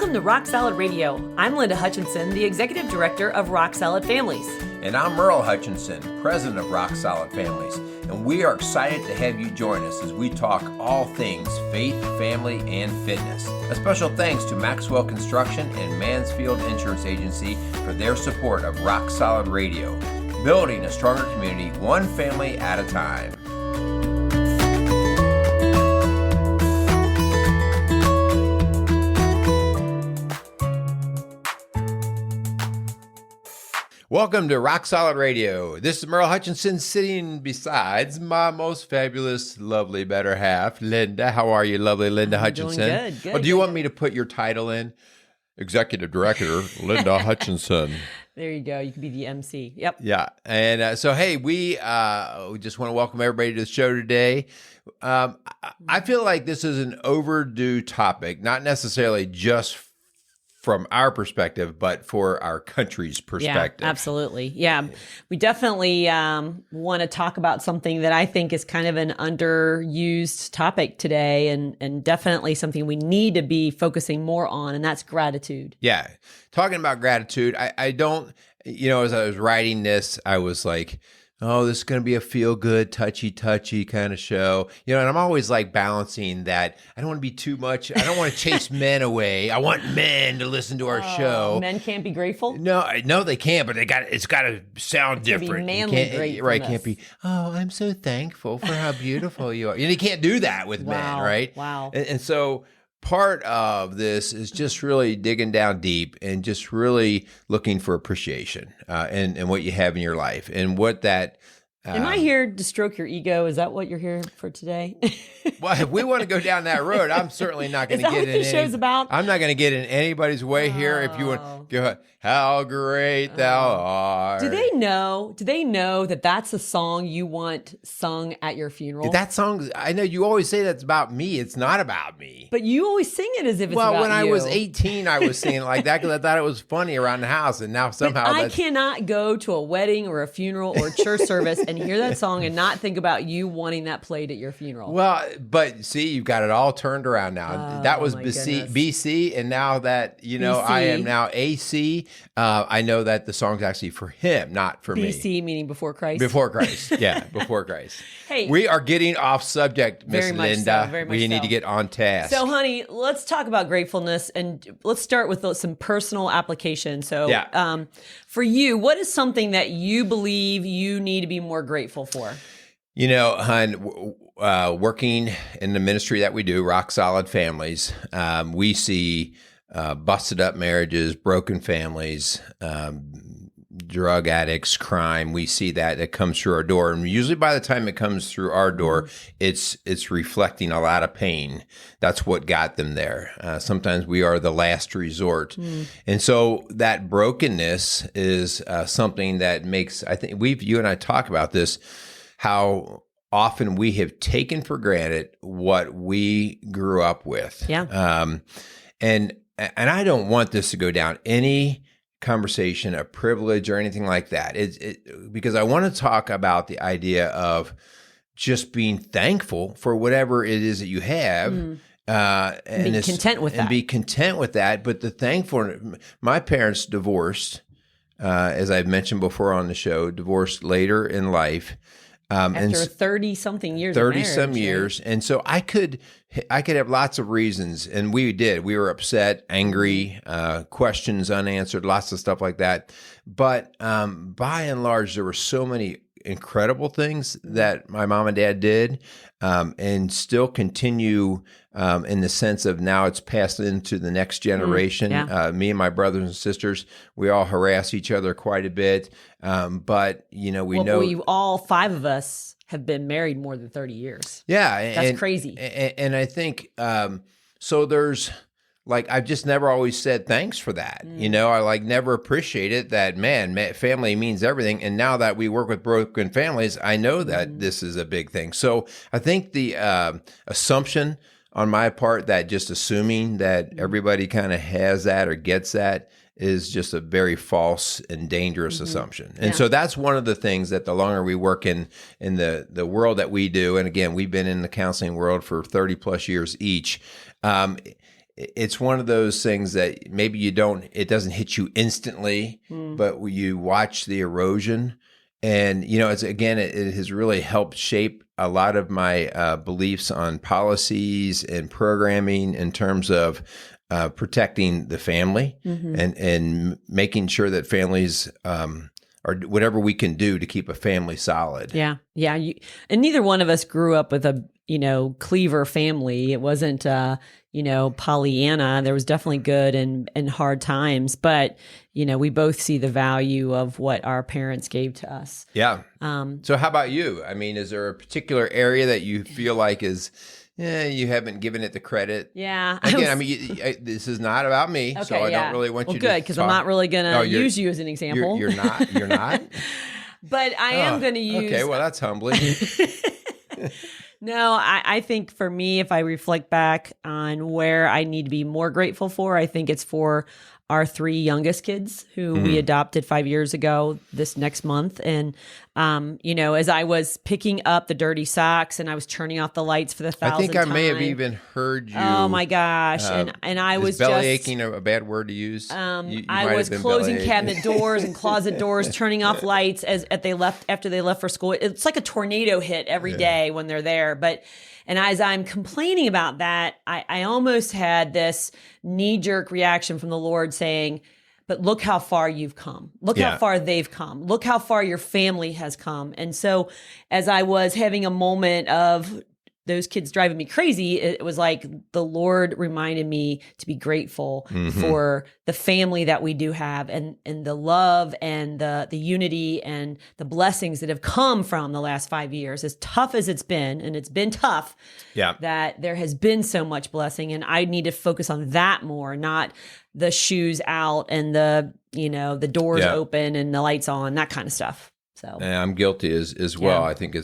Welcome to Rock Solid Radio. I'm Linda Hutchinson, the Executive Director of Rock Solid Families. And I'm Merle Hutchinson, President of Rock Solid Families. And we are excited to have you join us as we talk all things faith, family, and fitness. A special thanks to Maxwell Construction and Mansfield Insurance Agency for their support of Rock Solid Radio, building a stronger community one family at a time. Welcome to Rock Solid Radio. This is Merle Hutchinson sitting besides my most fabulous, lovely, better half, Linda. How are you, lovely Linda Hutchinson? Doing good. Do you want me to put your title in? Executive Director, Linda Hutchinson. There you go. You can be the MC. Yep. Yeah. And so, hey, we just want to welcome everybody to the show today. I feel like this is an overdue topic, not necessarily just from our perspective, but for our country's perspective. Yeah, absolutely. Yeah, we definitely want to talk about something that I think is kind of an underused topic today, and definitely something we need to be focusing more on, and that's gratitude. Yeah. Talking about gratitude, I don't, as I was writing this, I was like, oh, this is going to be a feel-good, touchy kind of show. And I'm always like balancing that. I don't want to be too much. I don't want to chase men away. I want men to listen to our show. Men can't be grateful? No, they can't, but it's got to sound different. Be manly gratefulness. Right, can't be, oh, I'm so thankful for how beautiful you are. You can't do that with men, right? Wow. And so part of this is just really digging down deep and just really looking for appreciation and what you have in your life and what that. Am I here to stroke your ego? Is that what you're here for today? Well, if we want to go down that road, I'm certainly not going to get in. Is that what the show's about? I'm not going to get in anybody's way here. If you want to go, how great thou art. Do they know that that's a song you want sung at your funeral? That song, I know you always say that's about me. It's not about me. But you always sing it as if it's about you. Well, when I was 18, I was singing it like that because I thought it was funny around the house. And now somehow I cannot go to a wedding or a funeral or a church service and hear that song and not think about you wanting that played at your funeral. Well, but see, you've got it all turned around now. That was BC, and now that, BC. I am now AC, I know that the song's actually for him, not for me. BC meaning before Christ? Before Christ, yeah, before Christ. Hey, we are getting off subject, Miss Linda. Very much we need to get on task. So, honey, let's talk about gratefulness, and let's start with some personal application. So, for you, what is something that you believe you need to be more grateful for? Hon, working in the ministry that we do, Rock Solid Families, we see busted up marriages, broken families, drug addicts, crime. We see that comes through our door. And usually by the time it comes through our door, it's reflecting a lot of pain. That's what got them there. Sometimes we are the last resort. And so that brokenness is something that makes, I think you and I talk about this, how often we have taken for granted what we grew up with. Yeah. And I don't want this to go down any conversation of privilege or anything like that. Because I want to talk about the idea of just being thankful for whatever it is that you have. And be content with that. And be content with that. But the thankful, my parents divorced, as I've mentioned before on the show, divorced later in life. After 30-something years 30-some years. And so I could have lots of reasons, and we did. We were upset, angry, questions unanswered, lots of stuff like that. But by and large, there were so many incredible things that my mom and dad did and still continue in the sense of now it's passed into the next generation. Me and my brothers and sisters, we all harass each other quite a bit. But, we know... all five of us have been married more than 30 years. Yeah. That's crazy. And I think, so there's... I've just never always said thanks for that. I never appreciated that, family means everything. And now that we work with broken families, I know that this is a big thing. So I think the assumption on my part that just assuming that everybody kind of has that or gets that is just a very false and dangerous assumption. And so that's one of the things that the longer we work in the world that we do, and again, we've been in the counseling world for 30 plus years each, it's one of those things that maybe it doesn't hit you instantly, but you watch the erosion. And, it has really helped shape a lot of my beliefs on policies and programming in terms of protecting the family and making sure that families or whatever we can do to keep a family solid. Yeah. Yeah. And neither one of us grew up with a, Cleaver family. It wasn't, Pollyanna. There was definitely good and hard times, but, we both see the value of what our parents gave to us. Yeah. So how about you? I mean, is there a particular area that you feel like you haven't given it the credit? Yeah. Again, this is not about me, okay, so I don't really want you to. Good, because I'm not really going to use you as an example. You're not. You're not. But I am going to use. Okay, well, that's humbling. No, I think for me, if I reflect back on where I need to be more grateful for, I think it's for our 3 youngest kids who we adopted 5 years ago this next month. And, as I was picking up the dirty socks and I was turning off the lights for the 1,000th time. I think I may have even heard you. Oh my gosh. And I was belly aching a bad word to use? I was closing cabinet doors and closet doors, turning off lights after they left for school. It's like a tornado hit every day when they're there. And as I'm complaining about that, I almost had this knee-jerk reaction from the Lord saying, but look how far you've come. Look how far they've come. Look how far your family has come. And so as I was having a moment of those kids driving me crazy, it was like the Lord reminded me to be grateful for the family that we do have and the love and the unity and the blessings that have come from the last 5 years. As tough as it's been, and it's been tough, that there has been so much blessing, and I need to focus on that more, not the shoes out and the doors open and the lights on, that kind of stuff. So I'm guilty as well. I think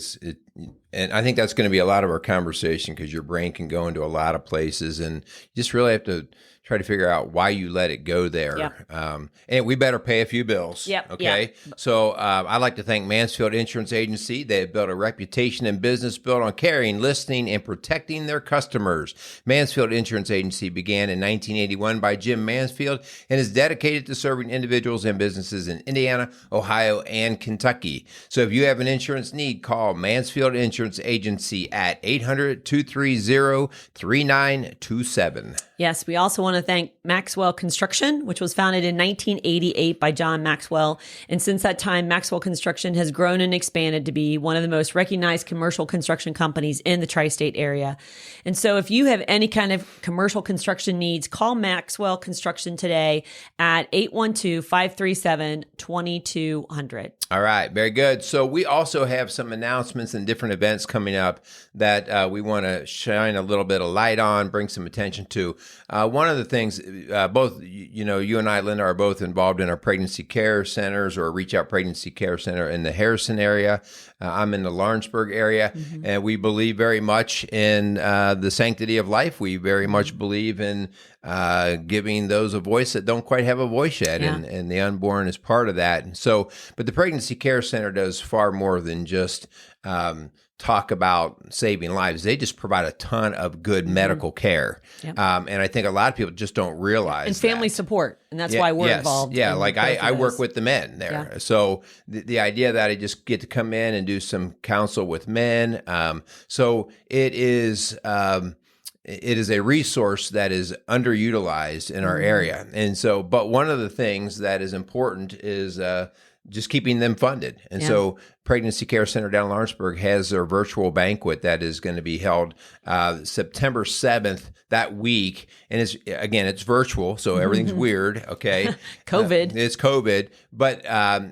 and I think that's going to be a lot of our conversation, because your brain can go into a lot of places, and you just really have to try to figure out why you let it go there. And we better pay a few bills. Okay. So I'd like to thank Mansfield Insurance Agency. They have built a reputation in business built on caring, listening, and protecting their customers. Mansfield Insurance Agency began in 1981 by Jim Mansfield and is dedicated to serving individuals and businesses in Indiana, Ohio, and Kentucky. So if you have an insurance need, call Mansfield Insurance Agency at 800-230-3927. Yes, we also want to thank Maxwell Construction, which was founded in 1988 by John Maxwell. And since that time, Maxwell Construction has grown and expanded to be one of the most recognized commercial construction companies in the tri-state area. And so if you have any kind of commercial construction needs, call Maxwell Construction today at 812-537-2200. All right, very good. So we also have some announcements and different events coming up that we want to shine a little bit of light on, bring some attention to. One of the things, both, you and I, Linda, are both involved in our pregnancy care centers or Reach Out Pregnancy Care Center in the Harrison area. I'm in the Lawrenceburg area, and we believe very much in the sanctity of life. We very much believe in giving those a voice that don't quite have a voice yet, and the unborn is part of that. And so, but the Pregnancy Care Center does far more than just talk about saving lives. They just provide a ton of good medical care. And I think a lot of people just don't realize and family support. And that's why we're involved. Yeah. Like I work with the men there. Yeah. So the idea that I just get to come in and do some counsel with men. So it is a resource that is underutilized in our area. And so, but one of the things that is important is just keeping them funded. And so Pregnancy Care Center down in Lawrenceburg has their virtual banquet that is going to be held September 7th that week. And it's virtual, so everything's weird, okay? COVID. It's COVID. But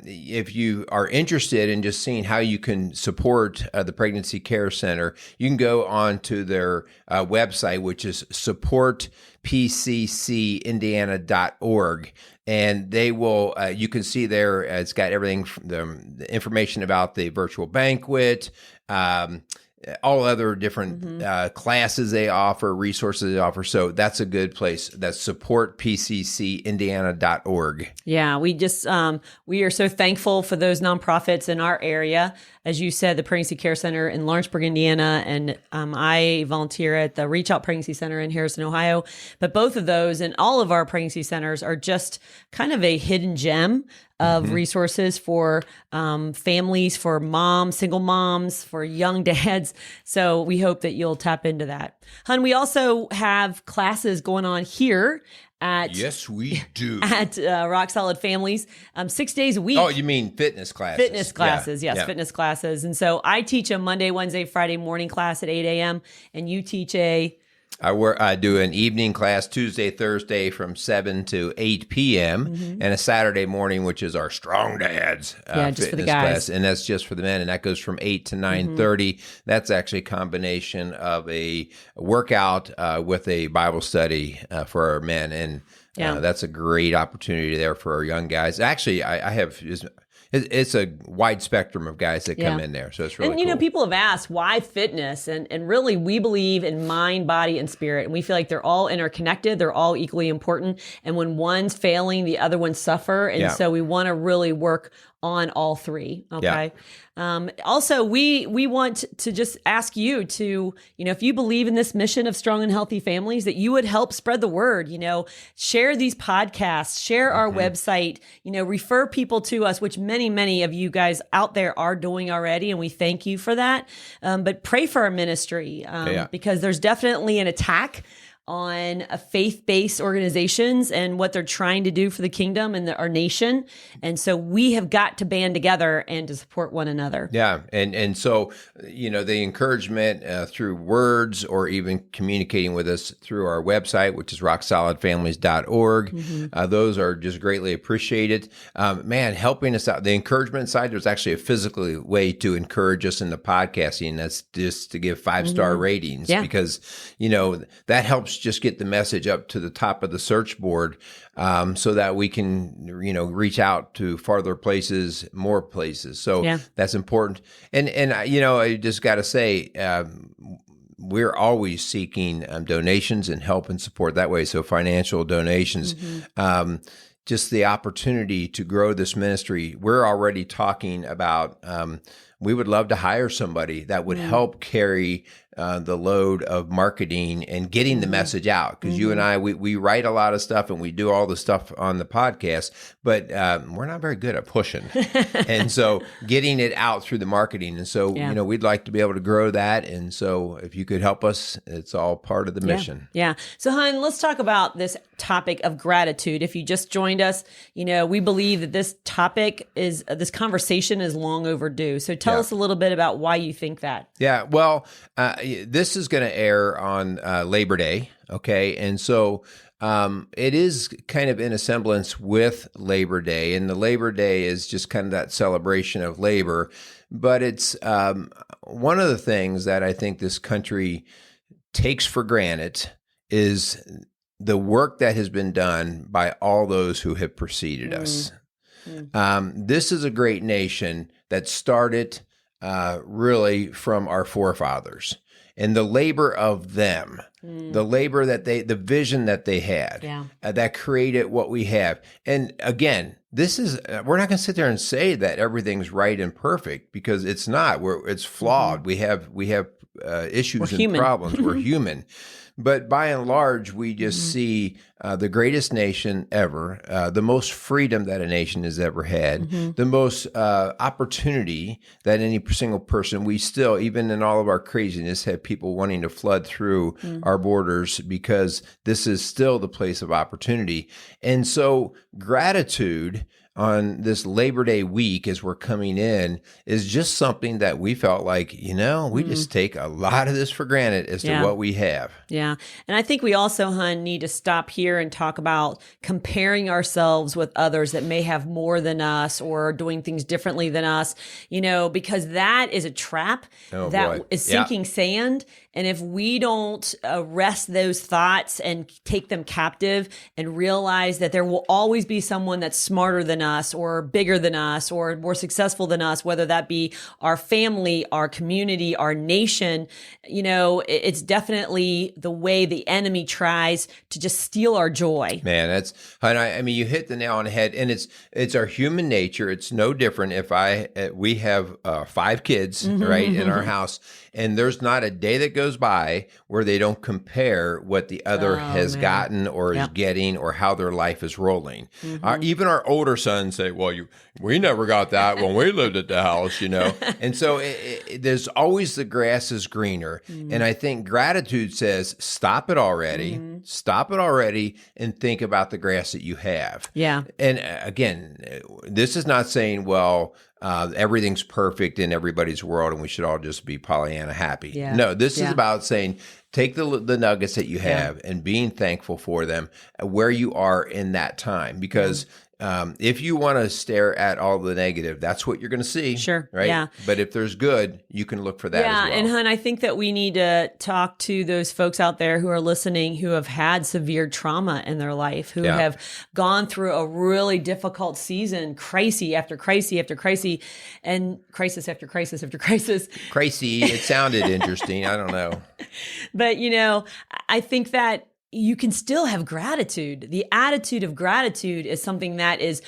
if you are interested in just seeing how you can support the Pregnancy Care Center, you can go on to their website, which is supportpccindiana.org. And they will, you can see there, it's got everything, the information about the virtual banquet, all other different classes they offer, resources they offer. So that's a good place. That's supportpccindiana.org. Yeah, we are so thankful for those nonprofits in our area. As you said, the Pregnancy Care Center in Lawrenceburg, Indiana, and I volunteer at the Reach Out Pregnancy Center in Harrison, Ohio. But both of those and all of our pregnancy centers are just kind of a hidden gem of resources for families, for moms, single moms, for young dads. So we hope that you'll tap into that. Hun, we also have classes going on here at Yes, we do. at Rock Solid Families, 6 days a week. Oh, you mean fitness classes? Fitness classes, yes, fitness classes. And so I teach a Monday, Wednesday, Friday morning class at 8 a.m. and you teach I do an evening class Tuesday, Thursday from 7 to 8 p.m. And a Saturday morning, which is our Strong Dads just for the guys. class. And that's just for the men. And that goes from 8 to 9:30. That's actually a combination of a workout with a Bible study for our men. And that's a great opportunity there for our young guys. Actually, I have... It's a wide spectrum of guys that come in there. So it's really cool. And, you know, people have asked, why fitness? And really, we believe in mind, body, and spirit. And we feel like they're all interconnected. They're all equally important. And when one's failing, the other ones suffer. And so we want to really work on all three. Okay. Also, we want to just ask you to, you know, if you believe in this mission of strong and healthy families, that you would help spread the word, you know, share these podcasts, share our website, you know, refer people to us, which many of you guys out there are doing already. And we thank you for that. But pray for our ministry because there's definitely an attack on faith-based organizations and what they're trying to do for the kingdom and our nation. And so we have got to band together and to support one another. Yeah. And so, you know, the encouragement through words or even communicating with us through our website, which is rocksolidfamilies.org. Those are just greatly appreciated. Man, helping us out. The encouragement side, there's actually a physical way to encourage us in the podcasting. That's just to give 5-star ratings because, you know, that helps just get the message up to the top of the search board so that we can, you know, reach out to farther places, more places. So that's important. And you know, I just got to say, we're always seeking donations and help and support that way. So financial donations, just the opportunity to grow this ministry. We're already talking about, we would love to hire somebody that would help carry the load of marketing and getting the message out. Because you and I, we write a lot of stuff and we do all the stuff on the podcast, but we're not very good at pushing. And so getting it out through the marketing. And so, you know, we'd like to be able to grow that. And so if you could help us, it's all part of the mission. Yeah. So, Hun, let's talk about this topic of gratitude. If you just joined us, you know, we believe that this topic this conversation is long overdue. So tell us a little bit about why you think that. Yeah. Well, this is going to air on Labor Day. Okay. And so it is kind of in a semblance with Labor Day. And the Labor Day is just kind of that celebration of labor. But it's one of the things that I think this country takes for granted is the work that has been done by all those who have preceded us. This is a great nation that started really from our forefathers. And the labor of them, the labor that the vision that they had, that created what we have. And again, this is, we're not going to sit there and say that everything's right and perfect because it's not. It's flawed. We have issues and problems. We're human. But by and large, we just see the greatest nation ever, the most freedom that a nation has ever had, the most opportunity that any single person, we still, even in all of our craziness, have people wanting to flood through our borders because this is still the place of opportunity. And so gratitude on this Labor Day week as we're coming in is just something that we felt like, you know, we just take a lot of this for granted as to what we have. Yeah. And I think we also, Hun, need to stop here and talk about comparing ourselves with others that may have more than us or doing things differently than us, you know, because that is a trap is sinking sand. And if we don't arrest those thoughts and take them captive and realize that there will always be someone that's smarter than us or bigger than us or more successful than us, whether that be our family, our community, our nation. It's definitely the way the enemy tries to just steal our joy. Man, I mean, you hit the nail on the head, and it's our human nature. It's no different if we have 5 kids, right, in our house, and there's not a day that goes by where they don't compare what the other has gotten or is getting or how their life is rolling. Even our older sons say, well, we never got that when we lived at the house, And so there's always the grass is greener. And I think gratitude says, stop it already, and think about the grass that you have. Yeah. And again, this is not saying, well, everything's perfect in everybody's world and we should all just be Pollyanna happy. Yeah. No, this is about saying, take the nuggets that you have and being thankful for them where you are in that time. Because if you want to stare at all the negative, that's what you're going to see. Sure. Right. Yeah. But if there's good, you can look for that as well. And Hun, I think that we need to talk to those folks out there who are listening who have had severe trauma in their life, who have gone through a really difficult season, crisis after crisis after crisis, and crisis after crisis after crisis. Crazy. It sounded interesting. I don't know. But, I think that you can still have gratitude. The attitude of gratitude is something that is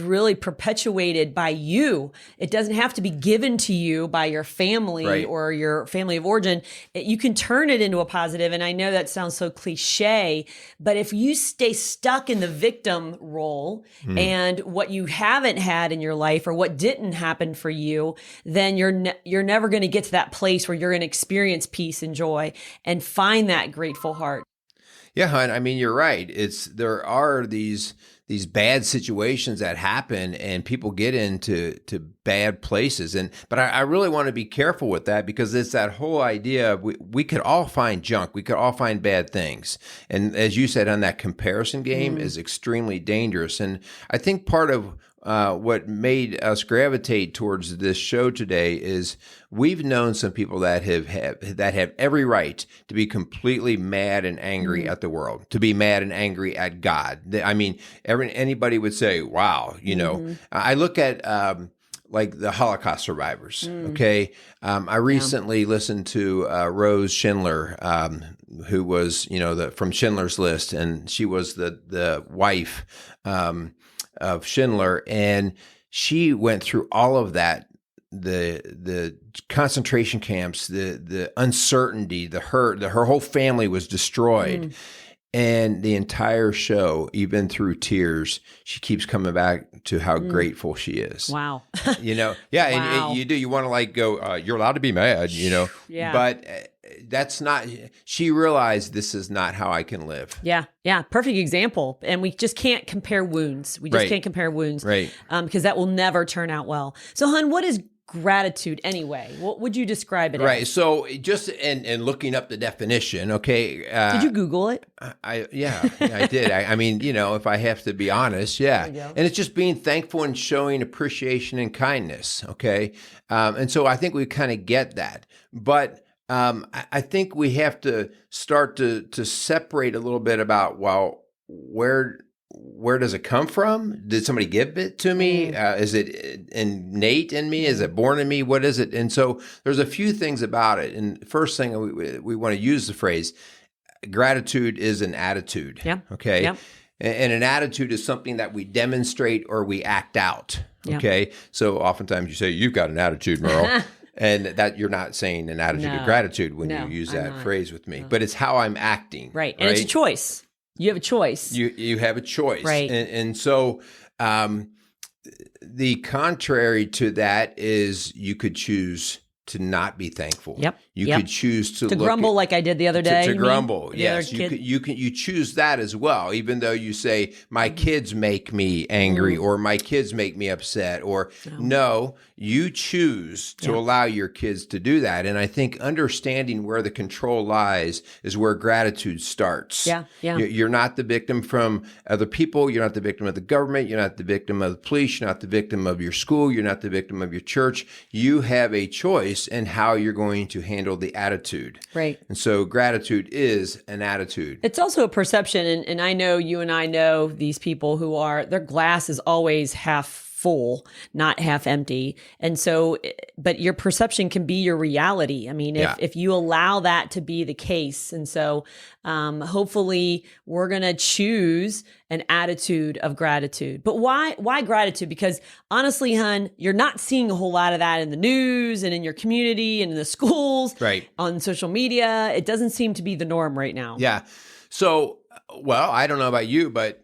really perpetuated by you. It doesn't have to be given to you by your family or your family of origin. You can turn it into a positive. And I know that sounds so cliche, but if you stay stuck in the victim role and what you haven't had in your life or what didn't happen for you, then you're never going to get to that place where you're going to experience peace and joy and find that grateful heart. Yeah, Hun, I mean, you're right. There are these bad situations that happen and people get into bad places. But I really want to be careful with that because it's that whole idea of we could all find junk. We could all find bad things. And as you said, on that comparison game is extremely dangerous. And I think part of what made us gravitate towards this show today is we've known some people that have every right to be completely mad and angry at the world, to be mad and angry at God. I mean, anybody would say, "Wow," I look at like the Holocaust survivors. Okay, I recently listened to Rose Schindler, who was from Schindler's List, and she was the wife of Schindler, and she went through all of that, the concentration camps, the uncertainty, the hurt, her whole family was destroyed. And the entire show, even through tears, she keeps coming back to how grateful she is. Wow. Wow. And you do. You want to go, you're allowed to be mad, Yeah. But that's not, she realized this is not how I can live. Yeah. Yeah. Perfect example. And we just can't compare wounds. We just can't compare wounds. Right. Because that will never turn out well. So, Hun, what is gratitude anyway? What would you describe it as? Right. So just and looking up the definition, okay. Did you Google it? I did. I mean, if I have to be honest, yeah. And it's just being thankful and showing appreciation and kindness, okay? And so I think we kind of get that. But I think we have to start to separate a little bit about, well, where does it come from? Did somebody give it to me? Is it innate in me? Is it born in me? What is it? And so there's a few things about it. And first thing we want to use the phrase, gratitude is an attitude. Yeah. Okay. Yeah. And an attitude is something that we demonstrate or we act out. Okay. So oftentimes you say, you've got an attitude, Merle. And that you're not saying an attitude of gratitude when you use that phrase with me, but it's how I'm acting. Right. And it's a choice. You have a choice. You have a choice. Right. And so the contrary to that is you could choose to not be thankful. Yep. You could choose to grumble like I did the other day. To grumble. Yes. You choose that as well, even though you say, my kids make me angry or my kids make me upset or no, you choose to allow your kids to do that. And I think understanding where the control lies is where gratitude starts. Yeah. Yeah. You're not the victim from other people. You're not the victim of the government. You're not the victim of the police. You're not the victim of your school. You're not the victim of your church. You have a choice in how you're going to handle handle the attitude. Right. And so gratitude is an attitude. It's also a perception. And I know you and I know these people who their glass is always half full, not half empty. And so, but your perception can be your reality. I mean, if you allow that to be the case. And so, hopefully we're going to choose an attitude of gratitude. But why gratitude? Because honestly, hun, you're not seeing a whole lot of that in the news and in your community and in the schools, right, on social media. It doesn't seem to be the norm right now. Yeah. So, well, I don't know about you, but,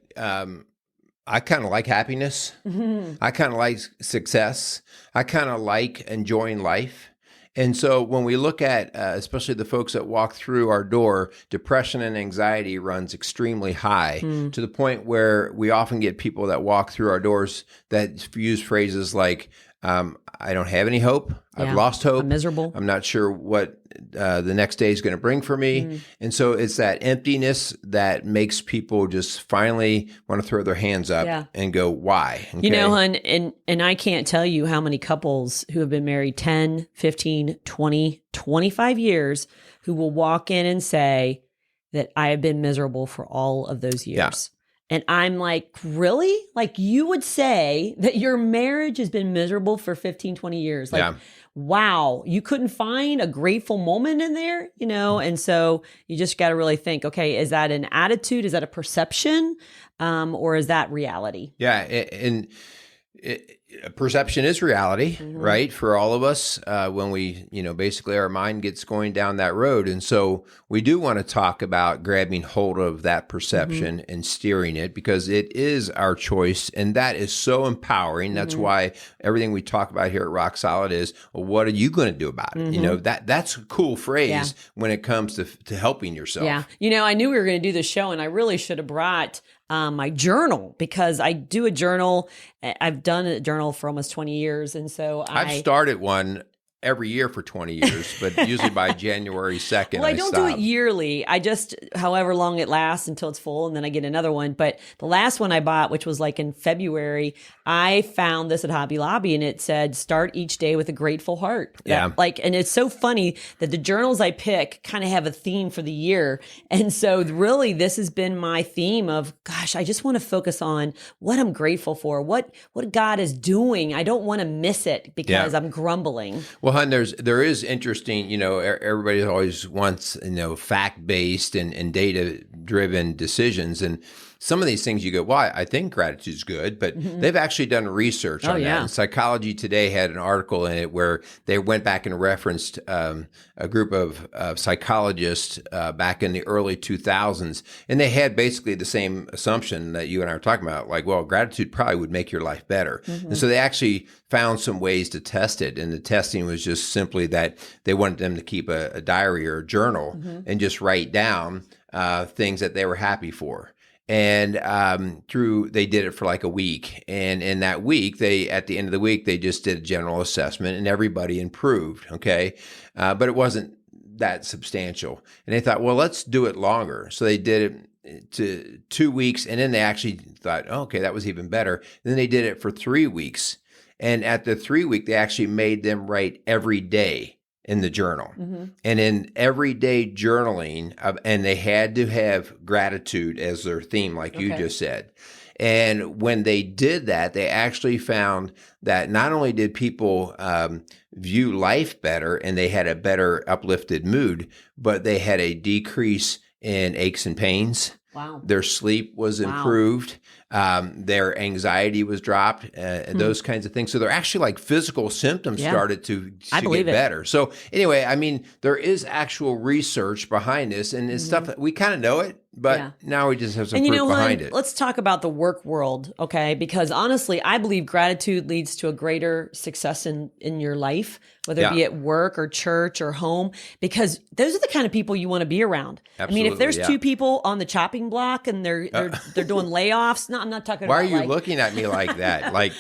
I kind of like happiness. Mm-hmm. I kind of like success. I kind of like enjoying life. And so when we look at, especially the folks that walk through our door, depression and anxiety runs extremely high to the point where we often get people that walk through our doors that use phrases like, I don't have any hope. I've lost hope. I'm miserable. I'm not sure what the next day is going to bring for me. And so it's that emptiness that makes people just finally want to throw their hands up and go, why? Okay? You know, hon, and I can't tell you how many couples who have been married 10, 15, 20, 25 years who will walk in and say that I have been miserable for all of those years. Yeah. And I'm like, really? Like, you would say that your marriage has been miserable for 15, 20 years. Like, wow, you couldn't find a grateful moment in there, you know? And so you just got to really think, okay, is that an attitude? Is that a perception? Or is that reality? Yeah. And perception is reality, right? For all of us, when we, basically our mind gets going down that road. And so we do want to talk about grabbing hold of that perception and steering it, because it is our choice. And that is so empowering. That's why everything we talk about here at Rock Solid is, well, what are you going to do about it? That's a cool phrase when it comes to helping yourself. Yeah. I knew we were going to do this show, and I really should have brought my journal, because I do a journal. I've done a journal for almost 20 years. And so I've started one every year for 20 years, but usually by January 2nd, well, I don't do it yearly. I just, however long it lasts until it's full, and then I get another one. But the last one I bought, which was like in February, I found this at Hobby Lobby, and it said, start each day with a grateful heart. And it's so funny that the journals I pick kind of have a theme for the year. And so really this has been my theme of, gosh, I just want to focus on what I'm grateful for, what God is doing. I don't want to miss it because I'm grumbling. Well, hon, there is interesting, everybody always wants, fact-based and data-driven decisions. And some of these things you go, well, I think gratitude's good, but they've actually done research on that. And Psychology Today had an article in it where they went back and referenced a group of psychologists back in the early 2000s. And they had basically the same assumption that you and I are talking about, like, well, gratitude probably would make your life better. And so they actually found some ways to test it. And the testing was just simply that they wanted them to keep a diary or a journal and just write down things that they were happy for. And they did it for like a week. And in that week, at the end of the week, they just did a general assessment, and everybody improved. Okay. But it wasn't that substantial. And they thought, well, let's do it longer. So they did it to 2 weeks. And then they actually thought, oh, okay, that was even better. And then they did it for 3 weeks. And at the 3 week, they actually made them write every day in the journal. And in everyday journaling, and they had to have gratitude as their theme, like you just said. And when they did that, they actually found that not only did people view life better and they had a better uplifted mood, but they had a decrease in aches and pains. Wow. Their sleep was improved. Their anxiety was dropped, those kinds of things. So they're actually like physical symptoms started to get better. So anyway, I mean, there is actual research behind this, and it's stuff that we kind of know it, but now we just have some proof behind it. Let's talk about the work world, okay? Because honestly, I believe gratitude leads to a greater success in your life, whether it be at work or church or home, because those are the kind of people you want to be around. Absolutely, I mean, if there's two people on the chopping block and they're doing layoffs, I'm not talking Why about. Why are you looking at me like that? Like,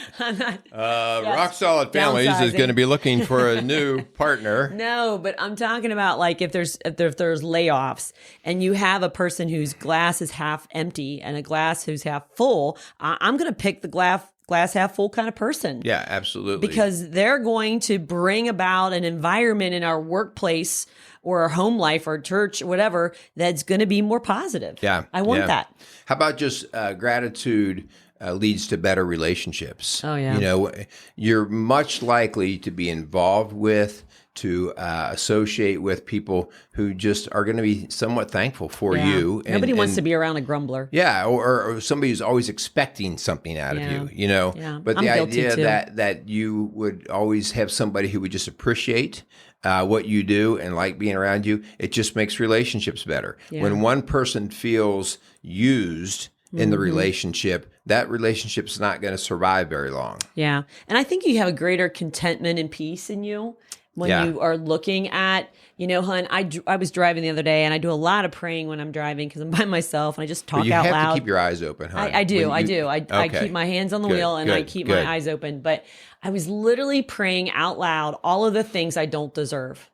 Rock Solid Families is going to be looking for a new partner. No, but I'm talking about like if there's layoffs and you have a person whose glass is half empty and a glass who's half full, I'm going to pick the glass glass half full kind of person. Yeah, absolutely. Because they're going to bring about an environment in our workplace or our home life or church or whatever that's going to be more positive. Yeah. I want that. How about just gratitude leads to better relationships? Oh, yeah. You know, you're much likely to be involved with, to associate with people who just are going to be somewhat thankful for you. Nobody wants to be around a grumbler. Yeah, or somebody who's always expecting something out of you, you know. Yeah. But I'm the guilty idea too. that you would always have somebody who would just appreciate what you do and like being around you, it just makes relationships better. Yeah. When one person feels used in the relationship, that relationship's not going to survive very long. Yeah. And I think you have a greater contentment and peace in you when you are looking at, you know, hon, I was driving the other day, and I do a lot of praying when I'm driving because I'm by myself and I just talk But you out have loud. to keep your eyes open, hon. I do. When you- I keep my hands on the wheel and I keep my eyes open. But I was literally praying out loud all of the things I don't deserve.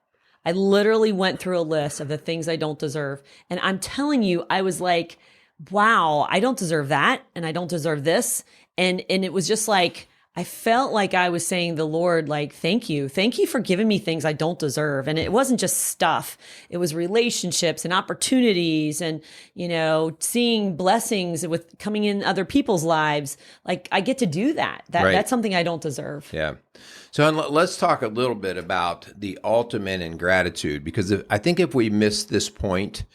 I literally went through a list of the things I don't deserve. And I'm telling you, I was like, wow, I don't deserve that. And I don't deserve this. And it was just like, I felt like I was saying the Lord, like, thank you for giving me things I don't deserve. And it wasn't just stuff. It was relationships and opportunities and, you know, seeing blessings with coming in other people's lives. Like, I get to do that. That's something I don't deserve. Yeah. So let's talk a little bit about the ultimate in gratitude, because I think if we miss this point,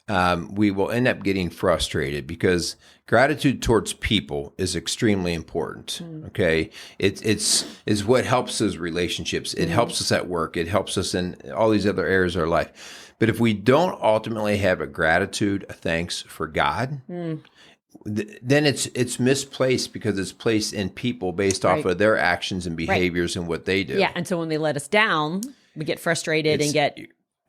we will end up getting frustrated, because gratitude towards people is extremely important. Okay. It's what helps us relationships. It helps us at work. It helps us in all these other areas of our life. But if we don't ultimately have a gratitude, a thanks for God, then it's misplaced, because it's placed in people based off of their actions and behaviors and what they do. Yeah. And so when they let us down, we get frustrated and get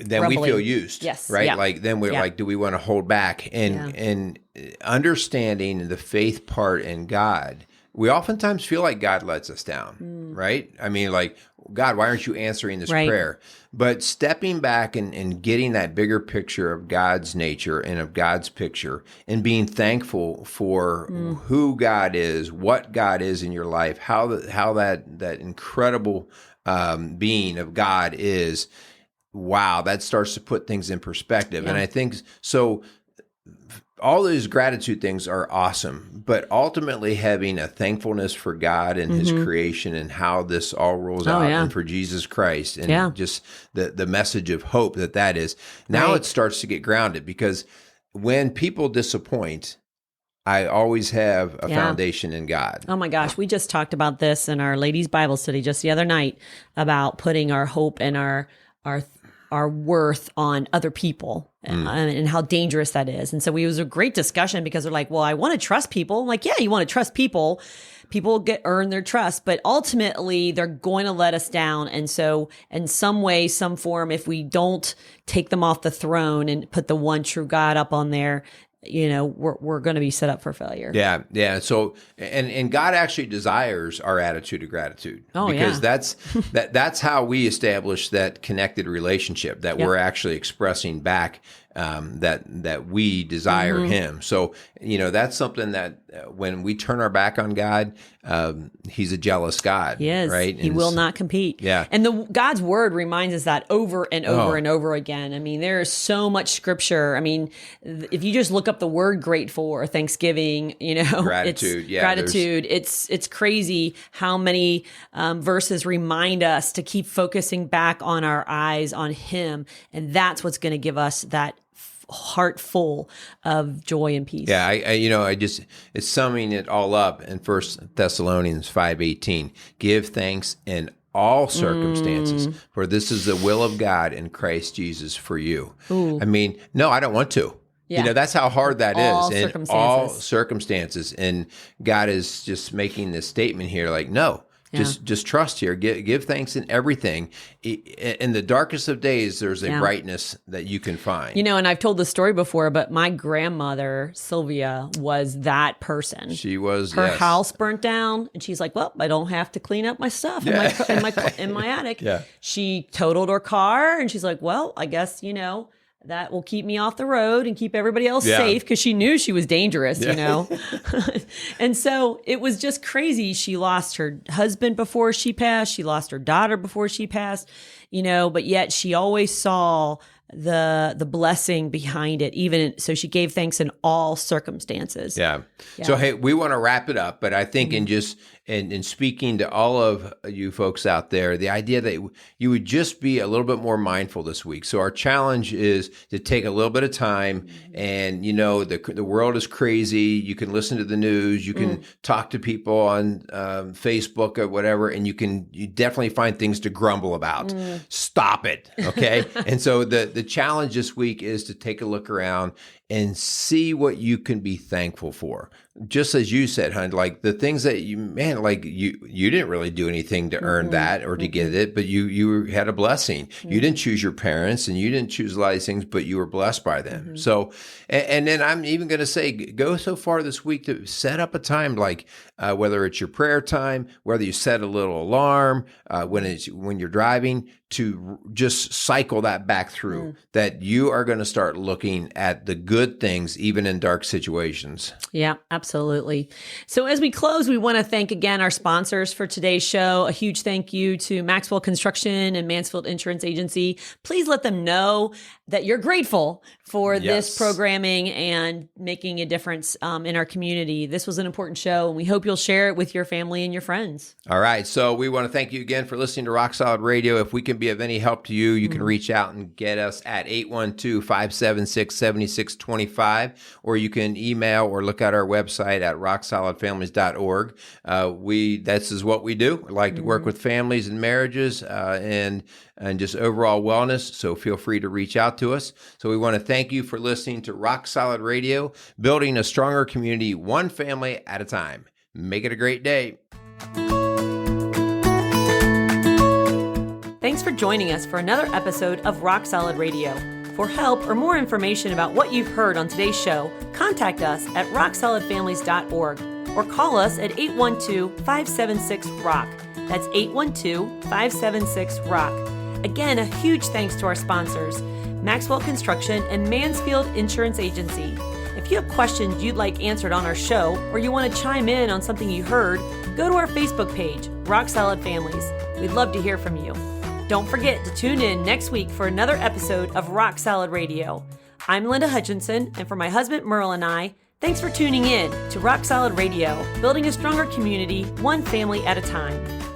then grumbly. we feel used. Yes. Right. Yeah. Like then we're like, do we want to hold back? And understanding the faith part in God, we oftentimes feel like God lets us down. Right. I mean, like, God, why aren't you answering this prayer? But stepping back and getting that bigger picture of God's nature and of God's picture, and being thankful for who God is, what God is in your life, how that incredible being of God is. Wow, that starts to put things in perspective. And I think so. All those gratitude things are awesome, but ultimately having a thankfulness for God and His creation and how this all rolls out, and for Jesus Christ, and just the message of hope that is. Now it starts to get grounded, because when people disappoint, I always have a foundation in God. Oh my gosh, we just talked about this in our ladies' Bible study just the other night, about putting our hope and our worth on other people and how dangerous that is. And so it was a great discussion, because they're like, well, I want to trust people. I'm like, yeah, you want to trust people. People earn their trust, but ultimately they're going to let us down. And so in some way, some form, if we don't take them off the throne and put the one true God up on there, you know, we're going to be set up for failure. Yeah, yeah. So, and God actually desires our attitude of gratitude. Oh, because that's how we establish that connected relationship, that we're actually expressing back that we desire Him. So, you know, that's something that when we turn our back on God, He's a jealous God. He is. Right? He will not compete. Yeah. And God's word reminds us that over and over and over again. I mean, there is so much scripture. I mean, if you just look up the word grateful or thanksgiving, you know, gratitude. Gratitude. It's crazy how many verses remind us to keep focusing back on our eyes on Him. And that's what's going to give us that heart full of joy and peace. Yeah, it's summing it all up in 1 Thessalonians 5:18. Give thanks in all circumstances, for this is the will of God in Christ Jesus for you. Ooh. I mean, no, I don't want to. Yeah. You know, that's how hard that all is in all circumstances. And God is just making this statement here, like, no. Just trust here. Give thanks in everything. In the darkest of days, there's a brightness that you can find. You know, and I've told this story before, but my grandmother, Sylvia, was that person. She was. Her house burnt down, and she's like, "Well, I don't have to clean up my stuff in my attic." Yeah. She totaled her car, and she's like, "Well, I guess, you know, that will keep me off the road and keep everybody else safe, because she knew she was dangerous, you know? And so it was just crazy. She lost her husband before she passed. She lost her daughter before she passed, you know, but yet she always saw the blessing behind it, so she gave thanks in all circumstances. Yeah. So, hey, we want to wrap it up, but I think in speaking to all of you folks out there, the idea that you would just be a little bit more mindful this week. So our challenge is to take a little bit of time, and you know, the world is crazy. You can listen to the news, you can talk to people on Facebook or whatever, and you definitely find things to grumble about. Stop it, okay? And so the challenge this week is to take a look around and see what you can be thankful for. Just as you said, hon, like the things that you didn't really do anything to earn that or to get it, but you had a blessing. You didn't choose your parents and you didn't choose a lot of these things, but you were blessed by them. So, and then I'm even going to say, go so far this week to set up a time, like whether it's your prayer time, whether you set a little alarm when you're driving, to just cycle that back through, that you are going to start looking at the good things, even in dark situations. Yeah, absolutely. So as we close, we want to thank again our sponsors for today's show. A huge thank you to Maxwell Construction and Mansfield Insurance Agency. Please let them know that you're grateful for this programming and making a difference in our community. This was an important show, and we hope you'll share it with your family and your friends. All right. So we want to thank you again for listening to Rock Solid Radio. If we can be of any help to you, you can reach out and get us at 812-576-7625, or you can email or look at our website at rocksolidfamilies.org. This is what we do. We like to work with families and marriages and just overall wellness. So feel free to reach out to us. So we want to thank you for listening to Rock Solid Radio, building a stronger community, one family at a time. Make it a great day. Thanks for joining us for another episode of Rock Solid Radio. For help or more information about what you've heard on today's show, contact us at rocksolidfamilies.org or call us at 812-576-ROCK. That's 812-576-ROCK. Again, a huge thanks to our sponsors, Maxwell Construction and Mansfield Insurance Agency. If you have questions you'd like answered on our show, or you want to chime in on something you heard, go to our Facebook page, Rock Solid Families. We'd love to hear from you. Don't forget to tune in next week for another episode of Rock Solid Radio. I'm Linda Hutchinson, and for my husband Merle and I, thanks for tuning in to Rock Solid Radio, building a stronger community, one family at a time.